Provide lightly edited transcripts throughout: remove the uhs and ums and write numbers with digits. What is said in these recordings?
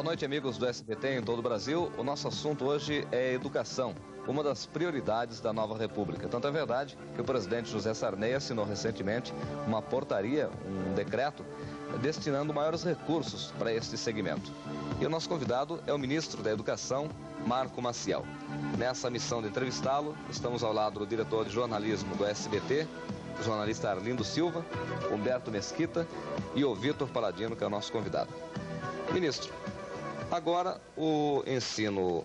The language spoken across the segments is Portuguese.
noite, amigos do SBT em todo o Brasil. O nosso assunto hoje é educação, uma das prioridades da nova república. Tanto é verdade que o presidente José Sarney assinou recentemente uma portaria, um decreto, destinando maiores recursos para este segmento. E o nosso convidado é o ministro da Educação, Marco Maciel. Nessa missão de entrevistá-lo, estamos ao lado do diretor de jornalismo do SBT, o jornalista Arlindo Silva, Humberto Mesquita e o Vitor Paladino, que é o nosso convidado. Ministro, agora o ensino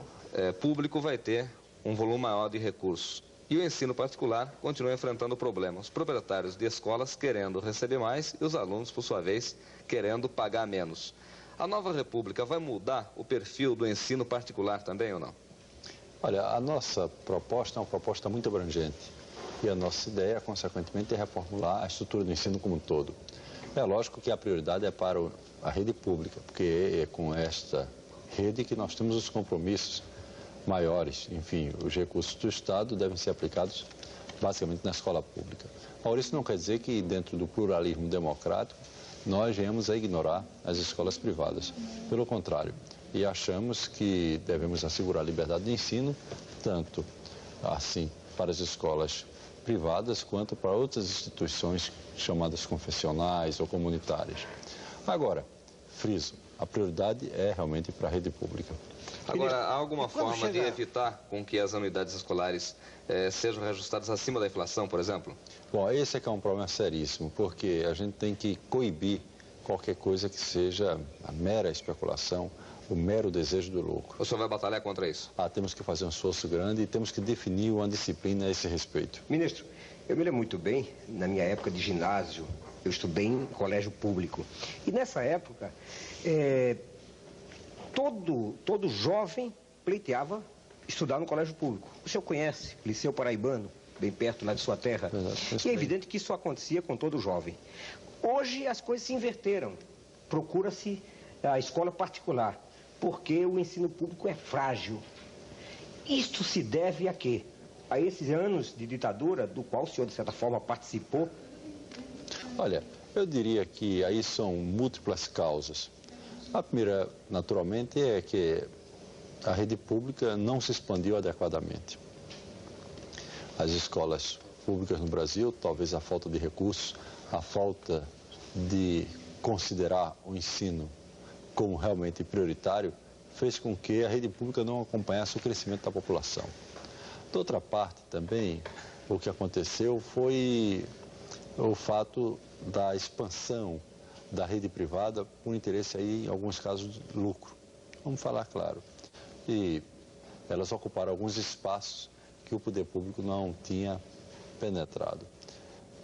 público vai ter um volume maior de recursos e o ensino particular continua enfrentando problemas. Os proprietários de escolas querendo receber mais e os alunos, por sua vez, querendo pagar menos. A nova república vai mudar o perfil do ensino particular também ou não? Olha, a nossa proposta é uma proposta muito abrangente e a nossa ideia, consequentemente, é reformular a estrutura do ensino como um todo. É lógico que a prioridade é para a rede pública, porque é com esta rede que nós temos os compromissos maiores. Enfim, os recursos do Estado devem ser aplicados basicamente na escola pública. Agora, isso não quer dizer que dentro do pluralismo democrático nós venhamos a ignorar as escolas privadas. Pelo contrário, e achamos que devemos assegurar a liberdade de ensino, tanto assim para as escolas privadas quanto para outras instituições chamadas confessionais ou comunitárias. Agora, friso, a prioridade é realmente para a rede pública. Agora, há alguma forma de evitar com que as anuidades escolares sejam reajustadas acima da inflação, por exemplo? Bom, esse é que é um problema seríssimo, porque a gente tem que coibir qualquer coisa que seja a mera especulação, o mero desejo do lucro. O senhor vai batalhar contra isso? Temos que fazer um esforço grande e temos que definir uma disciplina a esse respeito. Ministro, eu me lembro muito bem, na minha época de ginásio, eu estudei em colégio público. E nessa época, todo jovem pleiteava estudar no colégio público. O senhor conhece Liceu Paraibano, bem perto lá de sua terra? E é evidente que isso acontecia com todo jovem. Hoje as coisas se inverteram. Procura-se a escola particular, porque o ensino público é frágil. Isto se deve a quê? A esses anos de ditadura, do qual o senhor, de certa forma, participou? Olha, eu diria que aí são múltiplas causas. A primeira, naturalmente, é que a rede pública não se expandiu adequadamente. As escolas públicas no Brasil, talvez a falta de recursos, a falta de considerar o ensino como realmente prioritário, fez com que a rede pública não acompanhasse o crescimento da população. De outra parte, também, o que aconteceu foi o fato da expansão da rede privada por interesse aí, em alguns casos, de lucro. Vamos falar claro. E elas ocuparam alguns espaços que o poder público não tinha penetrado.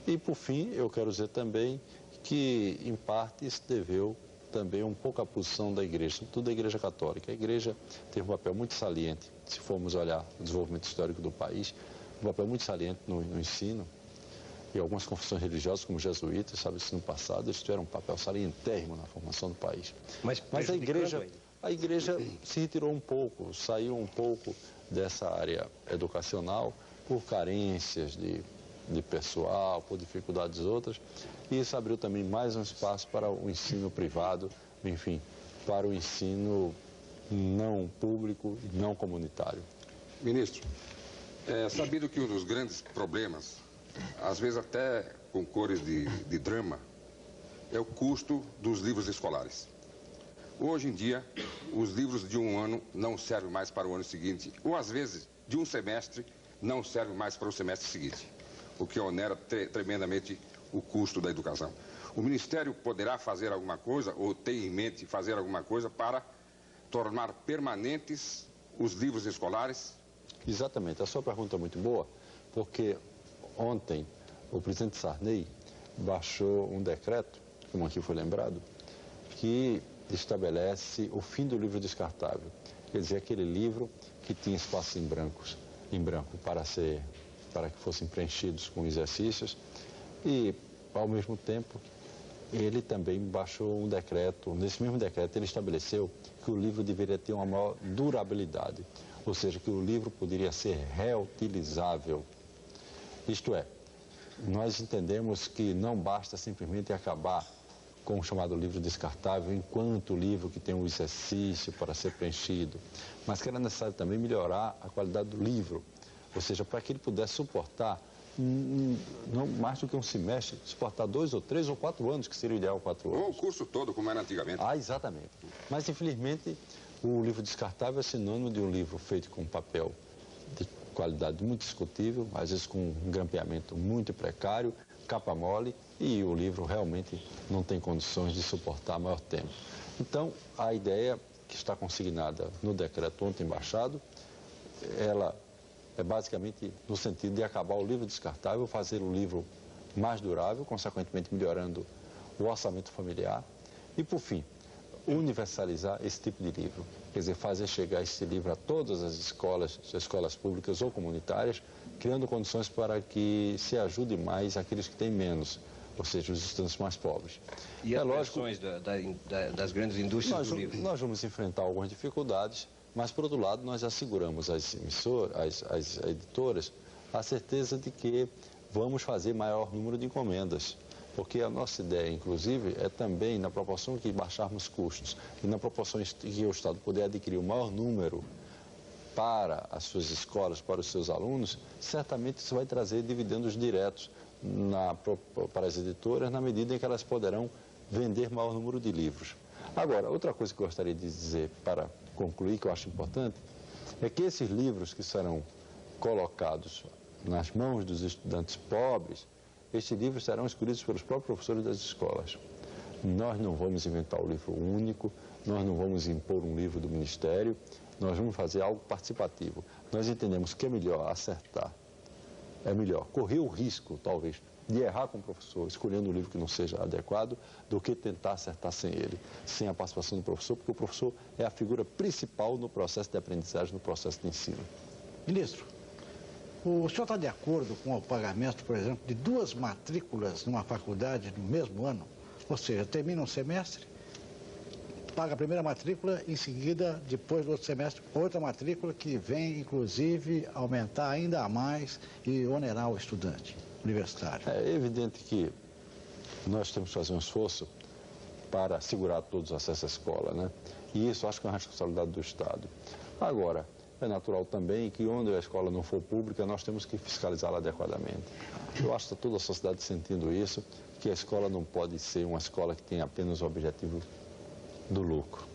E, por fim, eu quero dizer também que, em parte, isso deveu também um pouco à posição da igreja, sobretudo da igreja católica. A igreja teve um papel muito saliente, se formos olhar o desenvolvimento histórico do país, um papel muito saliente no ensino. E algumas confissões religiosas, como jesuítas, sabe, isso no passado, eles tiveram um papel salientérrimo na formação do país. Mas a igreja se retirou um pouco, saiu um pouco dessa área educacional por carências de pessoal, por dificuldades outras, e isso abriu também mais um espaço para o ensino privado, enfim, para o ensino não público e não comunitário. Ministro, é sabido que um dos grandes problemas, às vezes até com cores de drama, é o custo dos livros escolares. Hoje em dia, os livros de um ano não servem mais para o ano seguinte, ou às vezes, de um semestre, não servem mais para o semestre seguinte, o que onera tremendamente o custo da educação. O Ministério poderá fazer alguma coisa, ou tem em mente fazer alguma coisa, para tornar permanentes os livros escolares? Exatamente, a sua pergunta é muito boa, porque ontem o presidente Sarney baixou um decreto, como aqui foi lembrado, que estabelece o fim do livro descartável. Quer dizer, aquele livro que tinha espaços em branco para que fossem preenchidos com exercícios, e, ao mesmo tempo, ele também baixou um decreto. Nesse mesmo decreto, ele estabeleceu que o livro deveria ter uma maior durabilidade, ou seja, que o livro poderia ser reutilizável. Isto é, nós entendemos que não basta simplesmente acabar com o chamado livro descartável, enquanto livro que tem um exercício para ser preenchido, mas que era necessário também melhorar a qualidade do livro, ou seja, para que ele pudesse suportar não mais do que um semestre, suportar 2 ou 3 ou 4 anos, que seria o ideal 4 anos. Ou o curso todo, como era antigamente. Ah, exatamente. Mas, infelizmente, o livro descartável é sinônimo de um livro feito com papel de qualidade muito discutível, às vezes com um grampeamento muito precário, capa mole, e o livro realmente não tem condições de suportar maior tempo. Então, a ideia que está consignada no decreto ontem baixado, ela é basicamente no sentido de acabar o livro descartável, fazer o livro mais durável, consequentemente melhorando o orçamento familiar e, por fim, universalizar esse tipo de livro. Quer dizer, fazer chegar esse livro a todas as escolas públicas ou comunitárias, criando condições para que se ajude mais aqueles que têm menos, ou seja, os estudantes mais pobres. E as pressões das grandes indústrias do livro? Nós vamos enfrentar algumas dificuldades, mas, por outro lado, nós asseguramos às editoras a certeza de que vamos fazer maior número de encomendas. Porque a nossa ideia, inclusive, é também, na proporção que baixarmos custos e na proporção que o Estado puder adquirir o maior número para as suas escolas, para os seus alunos, certamente isso vai trazer dividendos diretos para as editoras, na medida em que elas poderão vender maior número de livros. Agora, outra coisa que eu gostaria de dizer para concluir, que eu acho importante, é que esses livros que serão colocados nas mãos dos estudantes pobres, estes livros serão escolhidos pelos próprios professores das escolas. Nós não vamos inventar o livro único, nós não vamos impor um livro do Ministério, nós vamos fazer algo participativo. Nós entendemos que é melhor acertar, é melhor correr o risco, talvez, de errar com o professor, escolhendo um livro que não seja adequado, do que tentar acertar sem ele, sem a participação do professor, porque o professor é a figura principal no processo de aprendizagem, no processo de ensino. Ministro, o senhor está de acordo com o pagamento, por exemplo, de 2 matrículas numa faculdade no mesmo ano? Ou seja, termina um semestre, paga a primeira matrícula, em seguida, depois do outro semestre, outra matrícula que vem, inclusive, aumentar ainda mais e onerar o estudante universitário. É evidente que nós temos que fazer um esforço para assegurar todos o acesso à escola, né? E isso acho que é uma responsabilidade do Estado. Agora, é natural também que onde a escola não for pública, nós temos que fiscalizá-la adequadamente. Eu acho que toda a sociedade sentindo isso, que a escola não pode ser uma escola que tem apenas o objetivo do lucro.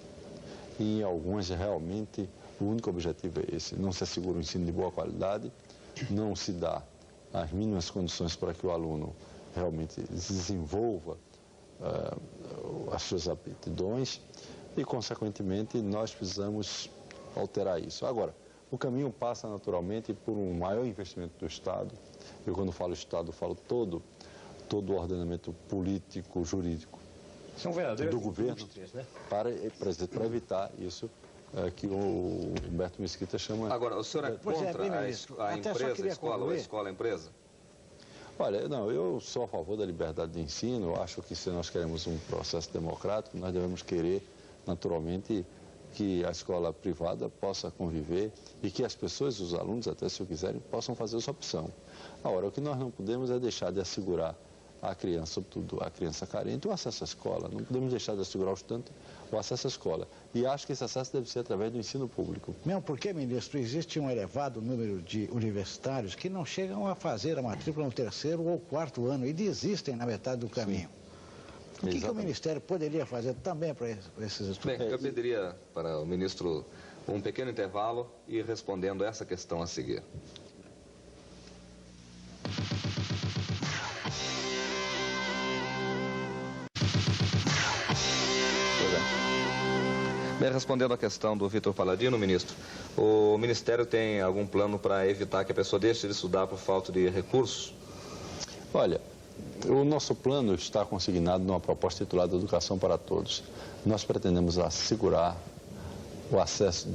E em algumas, realmente, o único objetivo é esse. Não se assegura um ensino de boa qualidade, não se dá as mínimas condições para que o aluno realmente desenvolva as suas aptidões e, consequentemente, nós precisamos alterar isso. Agora, o caminho passa naturalmente por um maior investimento do Estado. Eu, quando falo Estado, falo todo o ordenamento político, jurídico do governo, né? para evitar isso que o Humberto Mesquita chama... Agora, o senhor é contra a empresa, a escola ou a escola, a empresa? Olha, não, eu sou a favor da liberdade de ensino. Eu acho que se nós queremos um processo democrático, nós devemos querer, naturalmente, que a escola privada possa conviver e que as pessoas, os alunos, até se quiserem, possam fazer essa opção. Agora, o que nós não podemos é deixar de assegurar a criança, sobretudo a criança carente, o acesso à escola. Não podemos deixar de assegurar o estudante o acesso à escola. E acho que esse acesso deve ser através do ensino público. Mesmo porque, ministro, existe um elevado número de universitários que não chegam a fazer a matrícula no 3º ou 4º ano e desistem na metade do caminho. Sim. O que o Ministério poderia fazer também para esses estudantes? Bem, eu pediria para o ministro um pequeno intervalo e respondendo essa questão a seguir. Bem, respondendo à questão do Vitor Paladino, ministro, o Ministério tem algum plano para evitar que a pessoa deixe de estudar por falta de recursos? Olha, o nosso plano está consignado numa proposta titulada Educação para Todos. Nós pretendemos assegurar o acesso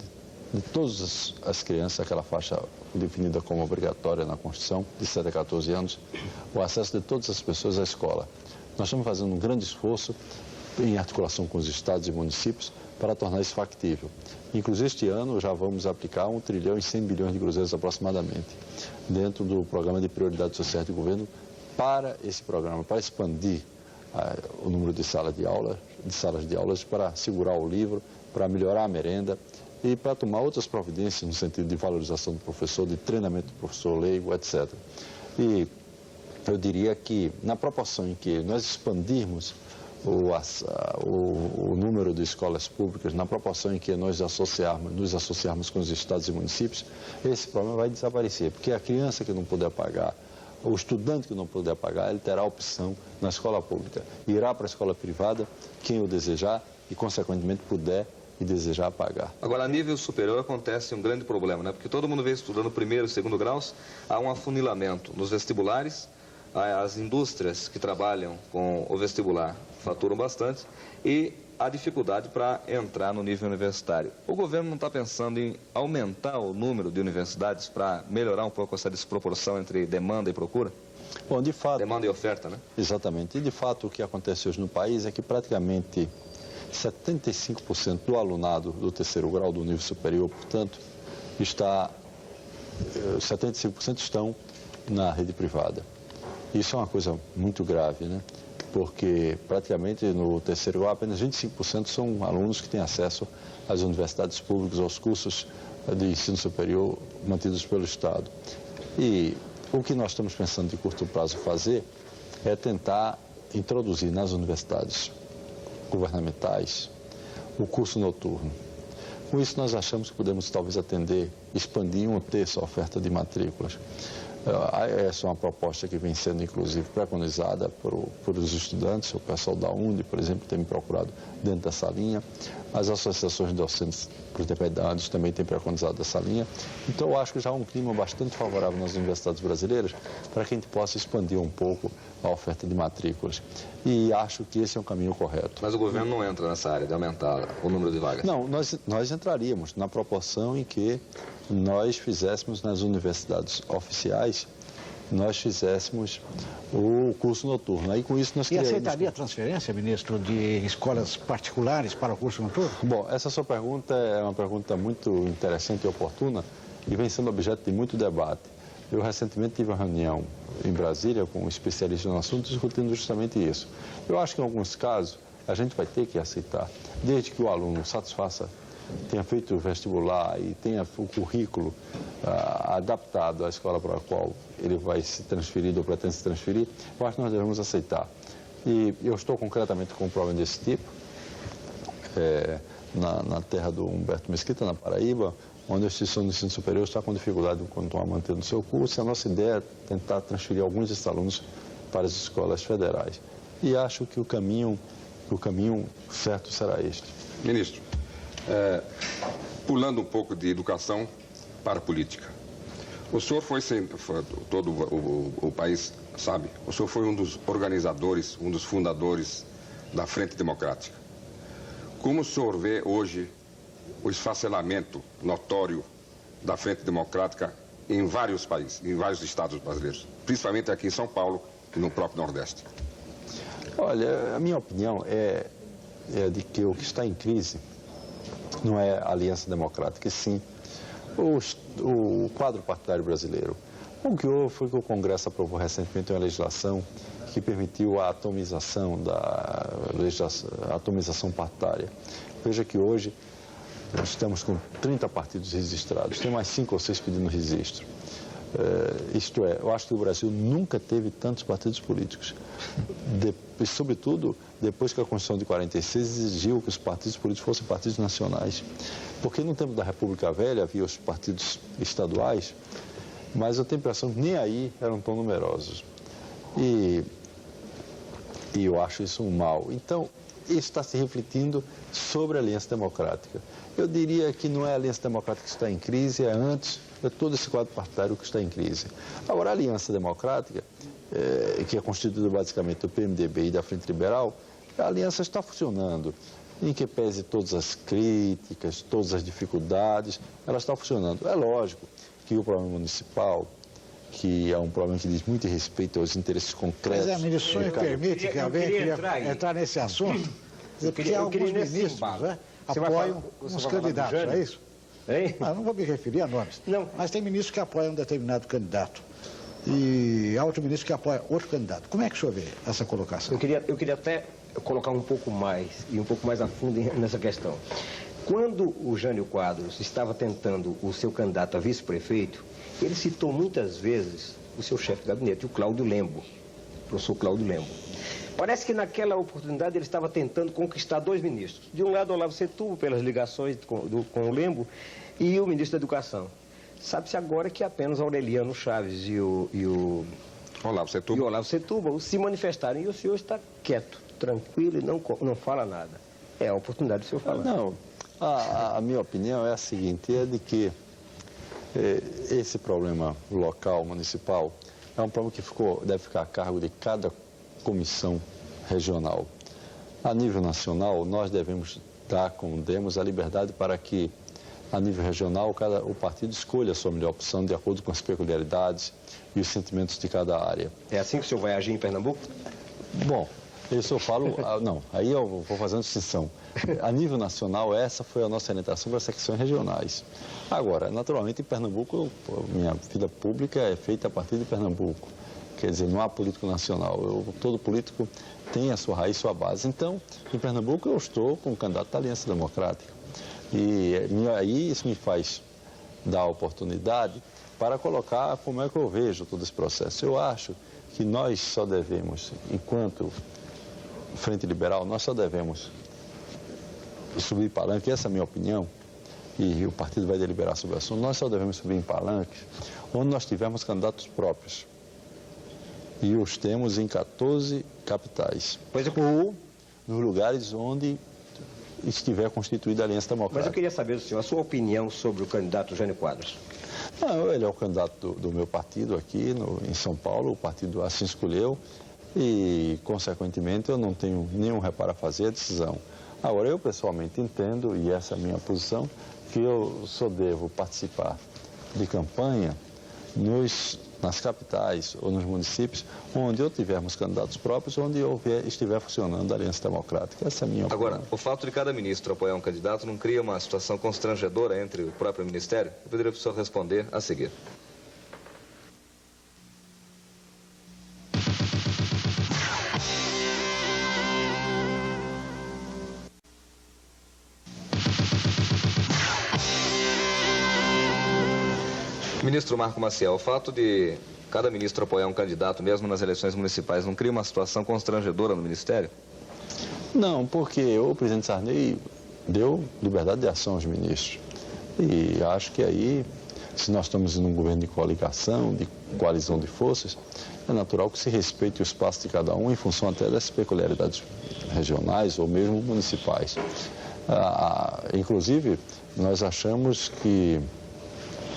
de todas as crianças, aquela faixa definida como obrigatória na Constituição, de 7 a 14 anos, o acesso de todas as pessoas à escola. Nós estamos fazendo um grande esforço em articulação com os estados e municípios para tornar isso factível. Inclusive, este ano já vamos aplicar 1 trilhão e 100 bilhões de cruzeiros aproximadamente, dentro do programa de prioridades sociais do governo, para esse programa, para expandir o número de salas de aulas para segurar o livro, para melhorar a merenda e para tomar outras providências no sentido de valorização do professor, de treinamento do professor leigo, etc. E eu diria que na proporção em que nós expandirmos o número de escolas públicas, na proporção em que nós nos associarmos com os estados e municípios, esse problema vai desaparecer, porque a criança que não puder pagar, o estudante que não puder pagar, ele terá opção na escola pública. Irá para a escola privada quem o desejar e, consequentemente, puder e desejar pagar. Agora, a nível superior acontece um grande problema, né? Porque todo mundo vem estudando primeiro e segundo graus, há um afunilamento nos vestibulares, as indústrias que trabalham com o vestibular faturam bastante e há dificuldade para entrar no nível universitário. O governo não está pensando em aumentar o número de universidades para melhorar um pouco essa desproporção entre demanda e procura? Bom, de fato... Demanda e oferta, né? Exatamente. E, de fato, o que acontece hoje no país é que praticamente 75% do alunado do terceiro grau do nível superior, portanto, 75% estão na rede privada. Isso é uma coisa muito grave, né? Porque praticamente no terceiro grau apenas 25% são alunos que têm acesso às universidades públicas, aos cursos de ensino superior mantidos pelo Estado. E o que nós estamos pensando de curto prazo fazer é tentar introduzir nas universidades governamentais o curso noturno. Com isso nós achamos que podemos talvez expandir 1/3 a oferta de matrículas. Essa é uma proposta que vem sendo, inclusive, preconizada por os estudantes. O pessoal da UNE, por exemplo, tem me procurado dentro dessa linha. As associações de docentes prebendados também têm preconizado essa linha. Então, eu acho que já há um clima bastante favorável nas universidades brasileiras para que a gente possa expandir um pouco a oferta de matrículas. E acho que esse é um caminho correto. Mas o governo não entra nessa área de aumentar o número de vagas? Não, nós entraríamos na proporção em que nós fizéssemos nas universidades oficiais, nós fizéssemos o curso noturno. Aí com isso nós criaríamos... E aceitaria a transferência, ministro, de escolas particulares para o curso noturno? Bom, essa sua pergunta é uma pergunta muito interessante e oportuna e vem sendo objeto de muito debate. Eu recentemente tive uma reunião em Brasília com um especialista no assunto discutindo justamente isso. Eu acho que em alguns casos a gente vai ter que aceitar, desde que o aluno tenha feito o vestibular e tenha o currículo adaptado à escola para a qual ele vai se transferir ou pretende se transferir, eu acho que nós devemos aceitar. E eu estou concretamente com um problema desse tipo, na terra do Humberto Mesquita, na Paraíba, onde a instituição de ensino superior está com dificuldade de continuar mantendo o seu curso, e a nossa ideia é tentar transferir alguns desses alunos para as escolas federais. E acho que o caminho certo será este. Ministro, pulando um pouco de educação para a política. O senhor todo o país sabe, o senhor foi um dos organizadores, um dos fundadores da Frente Democrática. Como o senhor vê hoje o esfacelamento notório da Frente Democrática em vários países, em vários estados brasileiros, principalmente aqui em São Paulo e no próprio Nordeste? Olha, a minha opinião é de que o que está em crise não é a Aliança Democrática, e sim o quadro partidário brasileiro. O que houve foi que o Congresso aprovou recentemente uma legislação que permitiu a atomização partidária. Veja que hoje nós estamos com 30 partidos registrados, tem mais 5 ou 6 pedindo registro. Isto é, eu acho que o Brasil nunca teve tantos partidos políticos. Sobretudo depois que a Constituição de 46 exigiu que os partidos políticos fossem partidos nacionais. Porque no tempo da República Velha havia os partidos estaduais, mas eu tenho a impressão que nem aí eram tão numerosos. E eu acho isso um mal. Então, isso está se refletindo sobre a Aliança Democrática. Eu diria que não é a Aliança Democrática que está em crise, é todo esse quadro partidário que está em crise. Agora, a Aliança Democrática, que é constituída basicamente do PMDB e da Frente Liberal, a aliança está funcionando. Em que pese todas as críticas, todas as dificuldades, ela está funcionando. É lógico que o problema municipal, que é um problema que diz muito respeito aos interesses concretos... Mas a ministra me permite que alguém queria entrar nesse assunto? Porque alguns ministros apoiam uns candidatos, é isso? Não vou me referir a nomes. Não. Mas tem ministros que apoiam um determinado candidato. e há outro ministro que apoia outro candidato. Como é que o senhor vê essa colocação? Eu queria até colocar um pouco mais a fundo nessa questão. Quando o Jânio Quadros estava tentando o seu candidato a vice-prefeito, ele citou muitas vezes o seu chefe de gabinete, o Cláudio Lembo, o professor Cláudio Lembo. Parece que naquela oportunidade ele estava tentando conquistar dois ministros. De um lado, Olavo Setúbal, pelas ligações com o Lembo, e o ministro da Educação. Sabe-se agora que apenas Aureliano Chaves e o Olavo Setúbal se manifestaram. E o senhor está quieto, tranquilo e não fala nada. É a oportunidade do senhor falar. Não, a minha opinião é a seguinte, é de que esse problema local, municipal, é um problema que deve ficar a cargo de cada comissão regional. A nível nacional, nós devemos dar, como demos, a liberdade para que, a nível regional, o partido escolha a sua melhor opção de acordo com as peculiaridades e os sentimentos de cada área. É assim que o senhor vai agir em Pernambuco? Bom, eu só falo... não, aí eu vou fazer uma distinção. A nível nacional, essa foi a nossa orientação para as secções regionais. Agora, naturalmente, em Pernambuco, minha vida pública é feita a partir de Pernambuco. Quer dizer, não há político nacional. Todo político tem a sua raiz, sua base. Então, em Pernambuco, eu estou como candidato da Aliança Democrática. E aí isso me faz dar a oportunidade para colocar como é que eu vejo todo esse processo. Eu acho que nós só devemos, enquanto Frente Liberal, nós só devemos subir em palanque, essa é a minha opinião, e o partido vai deliberar sobre o assunto, nós só devemos subir em palanque onde nós tivermos candidatos próprios. E os temos em 14 capitais. Ou nos lugares onde estiver constituída a Aliança Democrática. Mas eu queria saber do senhor a sua opinião sobre o candidato Jânio Quadros. Não, ele é o candidato do meu partido aqui em São Paulo, o partido assim escolheu e, consequentemente, eu não tenho nenhum reparo a fazer a decisão. Agora, eu pessoalmente entendo, e essa é a minha posição, que eu só devo participar de campanha nas capitais ou nos municípios onde eu tivermos candidatos próprios, onde estiver funcionando a Aliança Democrática. Essa é a minha opinião. Agora, o fato de cada ministro apoiar um candidato não cria uma situação constrangedora entre o próprio ministério? Eu poderia, professor, responder a seguir. Ministro Marco Maciel, o fato de cada ministro apoiar um candidato, mesmo nas eleições municipais, não cria uma situação constrangedora no Ministério? Não, porque o presidente Sarney deu liberdade de ação aos ministros. E acho que aí, se nós estamos em um governo de coligação, de coalizão de forças, é natural que se respeite o espaço de cada um em função até das peculiaridades regionais ou mesmo municipais. Inclusive, nós achamos que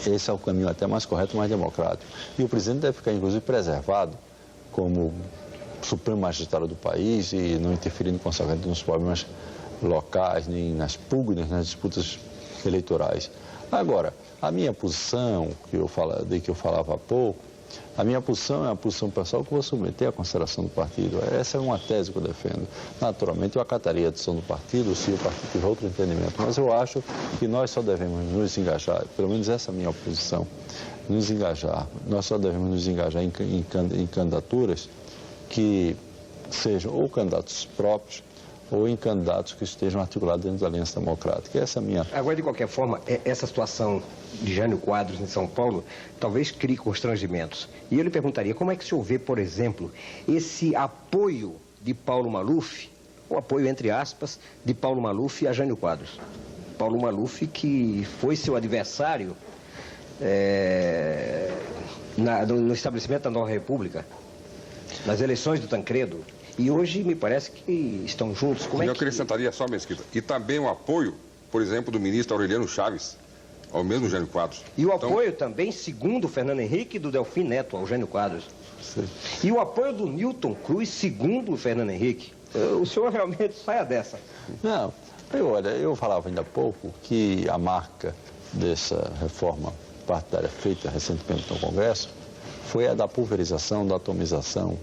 esse é o caminho até mais correto, mais democrático. E o presidente deve ficar, inclusive, preservado como supremo magistrado do país e não interferindo consequentemente nos problemas locais, nem nas pugnas, nas disputas eleitorais. Agora, a minha posição, de que eu falava há pouco, a minha posição é uma posição pessoal que eu vou submeter à consideração do partido. Essa é uma tese que eu defendo. Naturalmente, eu acataria a decisão do partido se o partido tiver outro entendimento. Mas eu acho que nós só devemos nos engajar, pelo menos essa é a minha posição, nos engajar. Nós só devemos nos engajar em candidaturas que sejam ou candidatos próprios ou em candidatos que estejam articulados dentro da Aliança Democrática. Essa é a minha... Agora, de qualquer forma, essa situação de Jânio Quadros em São Paulo talvez crie constrangimentos. E eu lhe perguntaria, como é que o senhor vê, por exemplo, esse apoio de Paulo Maluf, o apoio, entre aspas, de Paulo Maluf a Jânio Quadros? Paulo Maluf, que foi seu adversário no estabelecimento da Nova República, nas eleições do Tancredo. E hoje me parece que estão juntos. Como eu acrescentaria só, Mesquita, e também o apoio, por exemplo, do ministro Aureliano Chaves ao mesmo Jânio Quadros. E o apoio também, segundo o Fernando Henrique, do Delfim Neto ao Jânio Quadros. Sim. E o apoio do Newton Cruz, segundo o Fernando Henrique. O senhor realmente saia dessa. Não, eu falava ainda há pouco que a marca dessa reforma partidária feita recentemente no Congresso foi a da pulverização, da atomização,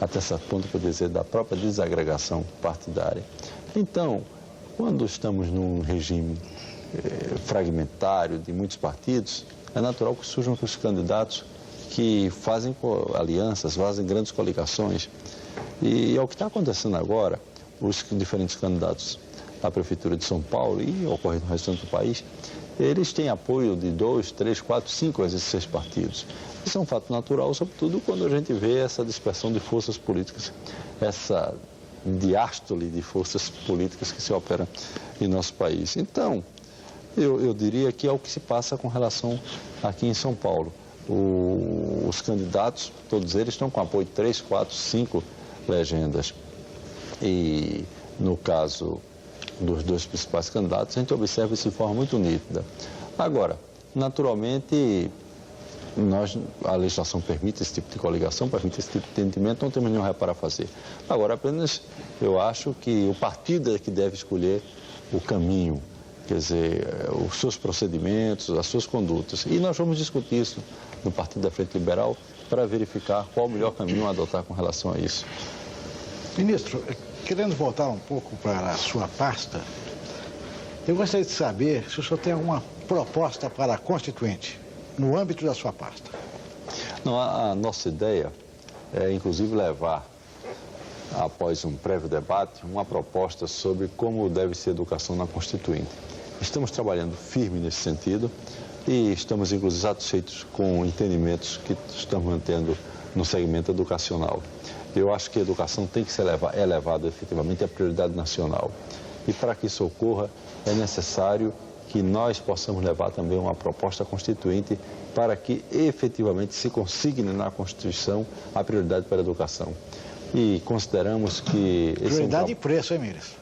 até certo ponto, por dizer, da própria desagregação partidária. Então, quando estamos num regime fragmentário de muitos partidos, é natural que surjam os candidatos que fazem alianças, fazem grandes coligações. E é o que está acontecendo agora, os diferentes candidatos à Prefeitura de São Paulo e ocorre no restante do país, eles têm apoio de 2, 3, 4, 5, às vezes 6 partidos. Isso é um fato natural, sobretudo quando a gente vê essa dispersão de forças políticas, essa diástole de forças políticas que se opera em nosso país. Então, eu diria que é o que se passa com relação aqui em São Paulo. Os candidatos, todos eles estão com apoio de 3, 4, 5 legendas. E no caso dos dois principais candidatos, a gente observa isso de forma muito nítida. Agora, naturalmente, a legislação permite esse tipo de coligação, permite esse tipo de entendimento, não temos nenhum reparo a fazer. Agora, apenas eu acho que o partido é que deve escolher o caminho, quer dizer, os seus procedimentos, as suas condutas. E nós vamos discutir isso no Partido da Frente Liberal para verificar qual o melhor caminho a adotar com relação a isso. Ministro, querendo voltar um pouco para a sua pasta, eu gostaria de saber se o senhor tem alguma proposta para a Constituinte, no âmbito da sua pasta. Não, a nossa ideia é, inclusive, levar, após um prévio debate, uma proposta sobre como deve ser a educação na Constituinte. Estamos trabalhando firme nesse sentido e estamos, inclusive, satisfeitos com entendimentos que estamos mantendo no segmento educacional. Eu acho que a educação tem que ser elevada efetivamente à prioridade nacional. E para que isso ocorra, é necessário que nós possamos levar também uma proposta constituinte para que efetivamente se consigne na Constituição a prioridade para a educação. E consideramos que... Prioridade e preço, hein, ministro?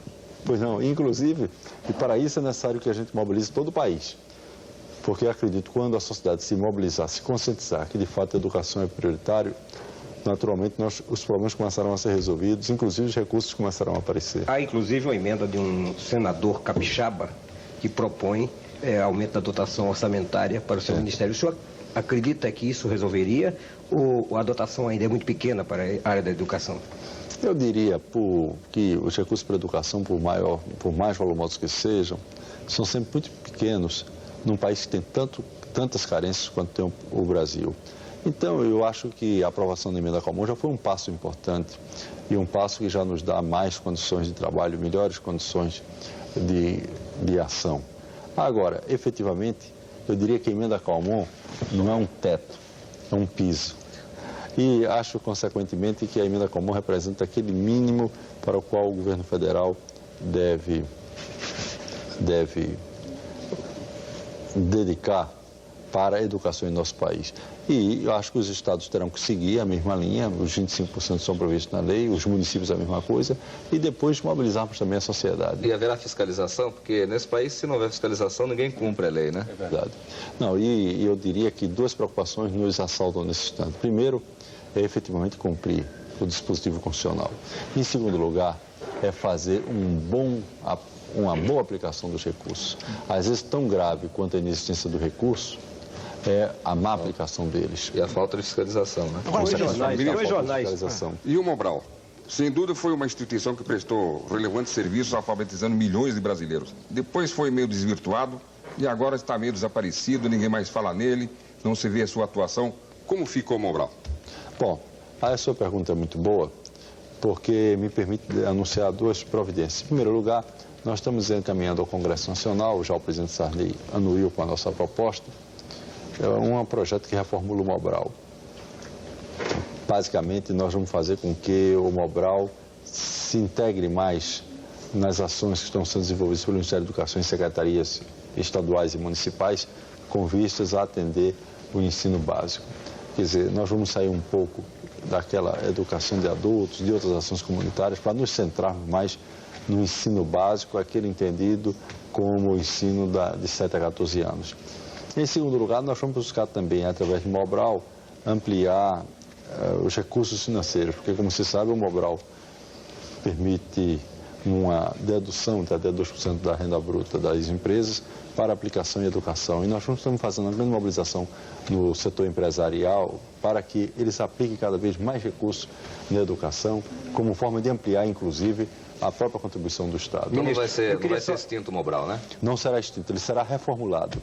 Pois não, inclusive, e para isso é necessário que a gente mobilize todo o país. Porque eu acredito que quando a sociedade se mobilizar, se conscientizar que de fato a educação é prioritário, naturalmente os problemas começarão a ser resolvidos, inclusive os recursos começarão a aparecer. Há inclusive uma emenda de um senador capixaba que propõe aumento da dotação orçamentária para o seu ministério. O senhor acredita que isso resolveria ou a dotação ainda é muito pequena para a área da educação? Eu diria que os recursos para a educação, por mais volumosos que sejam, são sempre muito pequenos num país que tem tantas carências quanto tem o Brasil. Então, eu acho que a aprovação da emenda comum já foi um passo importante e um passo que já nos dá mais condições de trabalho, melhores condições de ação. Agora, efetivamente, eu diria que a emenda comum não é um teto, é um piso. E acho, consequentemente, que a emenda comum representa aquele mínimo para o qual o governo federal deve dedicar para a educação em nosso país. E eu acho que os estados terão que seguir a mesma linha, os 25% são previstos na lei, os municípios a mesma coisa, e depois mobilizarmos também a sociedade. E haverá fiscalização? Porque nesse país, se não houver fiscalização, ninguém cumpre a lei, né? É verdade. Não, e eu diria que duas preocupações nos assaltam nesse instante. Primeiro, é efetivamente cumprir o dispositivo constitucional. Em segundo lugar, é fazer uma boa aplicação dos recursos. Às vezes, tão grave quanto a inexistência do recurso, é a má aplicação deles. E a falta de fiscalização, né? Agora, dois jornais. E o Mobral? Sem dúvida foi uma instituição que prestou relevantes serviços alfabetizando milhões de brasileiros. Depois foi meio desvirtuado e agora está meio desaparecido, ninguém mais fala nele, não se vê a sua atuação. Como ficou o Mobral? Bom, a sua pergunta é muito boa, porque me permite anunciar duas providências. Em primeiro lugar, nós estamos encaminhando ao Congresso Nacional, já o presidente Sarney anuiu com a nossa proposta, um projeto que reformula o Mobral. Basicamente, nós vamos fazer com que o Mobral se integre mais nas ações que estão sendo desenvolvidas pelo Ministério da Educação e secretarias estaduais e municipais, com vistas a atender o ensino básico. Quer dizer, nós vamos sair um pouco daquela educação de adultos, de outras ações comunitárias, para nos centrarmos mais no ensino básico, aquele entendido como o ensino de 7 a 14 anos. Em segundo lugar, nós vamos buscar também, através do Mobral, ampliar os recursos financeiros, porque, como se sabe, o Mobral permite uma dedução de até 2% da renda bruta das empresas para aplicação em educação. E nós estamos fazendo uma grande mobilização no setor empresarial para que eles apliquem cada vez mais recursos na educação, como forma de ampliar, inclusive, a própria contribuição do Estado. Então não vai ser extinto o Mobral, né? Não será extinto, ele será reformulado.